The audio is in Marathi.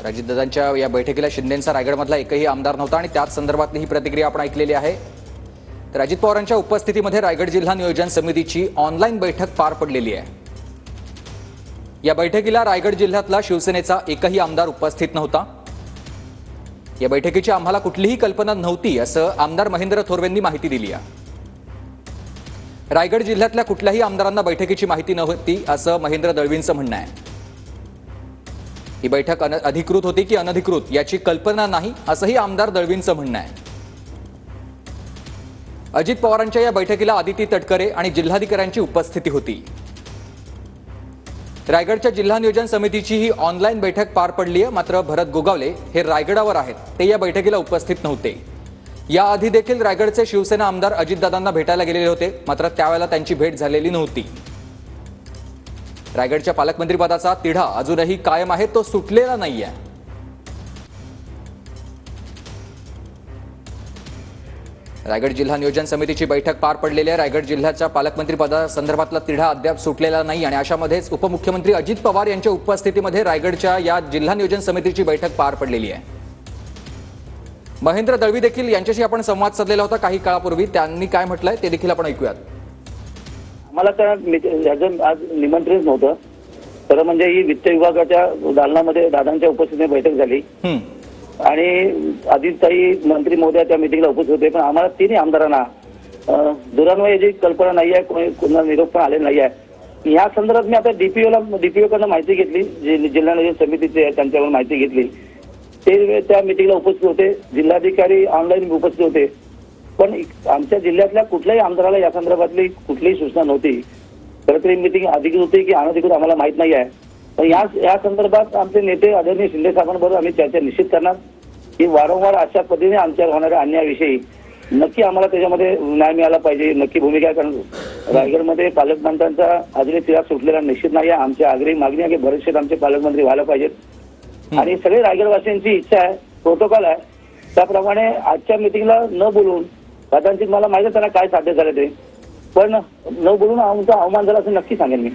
अजितदादांच्या या बैठकीला शिंदेंचा रायगडमधला एकही आमदार नव्हता आणि त्याच संदर्भातली ही प्रतिक्रिया आपण ऐकलेली आहे। तर अजित पवारांच्या उपस्थितीमध्ये रायगड जिल्हा नियोजन समितीची ऑनलाईन बैठक पार पडलेली आहे। या बैठकीला रायगड जिल्ह्यातला शिवसेनेचा एकही आमदार उपस्थित नव्हता। या बैठकीची आम्हाला कुठलीही कल्पना नव्हती असं आमदार महेंद्र थोरवेंनी माहिती दिली आहे। रायगड जिल्ह्यातल्या कुठल्याही आमदारांना बैठकीची माहिती नव्हती असं महेंद्र दळवींचं म्हणणं आहे। ही बैठक अधिकृत होती की अनधिकृत याची कल्पना नाही असंही आमदार दळवींचं म्हणणं आहे। अजित पवारांच्या या बैठकीला आदिती तटकरे आणि जिल्हाधिकाऱ्यांची उपस्थिती होती। रायगडच्या जिल्हा नियोजन समितीची ही ऑनलाईन बैठक पार पडली आहे। मात्र भरत गोगावले हे रायगडावर आहेत, ते या बैठकीला उपस्थित नव्हते। याआधी देखील रायगडचे शिवसेना आमदार अजितदादांना भेटायला गेलेले होते, मात्र त्यावेळेला त्यांची भेट झालेली नव्हती। रायगडच्या पालकमंत्रीपदाचा तिढा अजूनही कायम आहे, तो सुटलेला नाहीये। रायगड जिल्हा नियोजन समितीची बैठक पार पडलेली आहे। रायगड जिल्ह्याच्या पालकमंत्रीपदासंदर्भातला तिढा अद्याप सुटलेला नाही आणि अशामध्येच उपमुख्यमंत्री अजित पवार यांच्या उपस्थितीमध्ये रायगडच्या या जिल्हा नियोजन समितीची बैठक पार पडलेली आहे। महेंद्र दळवी देखील यांच्याशी आपण संवाद साधलेला होता काही काळापूर्वी, त्यांनी काय म्हटलंय ते देखील आपण ऐकूयात। मला तर आज निमंत्रण नव्हतं, तर म्हणजे ही वित्त विभागाच्या दालनामध्ये दादांच्या उपस्थितीत बैठक झाली आणि आदित्यताई मंत्री महोदय त्या मीटिंगला उपस्थित होते, पण आम्हाला तिन्ही आमदारांना दूरान्वये याची कल्पना नाही आहे, कोणाला निरोप पण आलेला नाही आहे। या संदर्भात मी आता डीपीओ कडनं माहिती घेतली, जिल्हा नियोजन समितीचे त्यांच्याकडून माहिती घेतली। ते त्या मीटिंगला उपस्थित होते, जिल्हाधिकारी ऑनलाईन उपस्थित होते, पण आमच्या जिल्ह्यातल्या कुठल्याही आमदाराला या संदर्भातली कुठलीही सूचना नव्हती। खरं तर ही मीटिंग अधिकृत होती की अनधिकृत आम्हाला माहित नाही आहे, पण या संदर्भात आमचे नेते आदरणीय शिंदे साहेबांबरोबर आम्ही चर्चा निश्चित करणार की वारंवार अशा पद्धतीने आमच्यावर होणाऱ्या अन्यायाविषयी नक्की आम्हाला त्याच्यामध्ये न्याय मिळाला पाहिजे, नक्की भूमिका करणार। रायगडमध्ये पालकमंत्र्यांचा अजूनही तिढा सुटलेला निश्चित नाही आहे। आमची आग्रही मागणी आहे की भरतशेठ आमचे पालकमंत्री व्हायला पाहिजेत आणि सगळे रायगडवासियांची इच्छा आहे, प्रोटोकॉल आहे, त्याप्रमाणे आजच्या मिटिंगला न बोलून कदाचित मला माहिती आहे त्यांना काय साध्य झालं ते, पण न बोलून आमचा अवमान झाला असं नक्की सांगेन मी।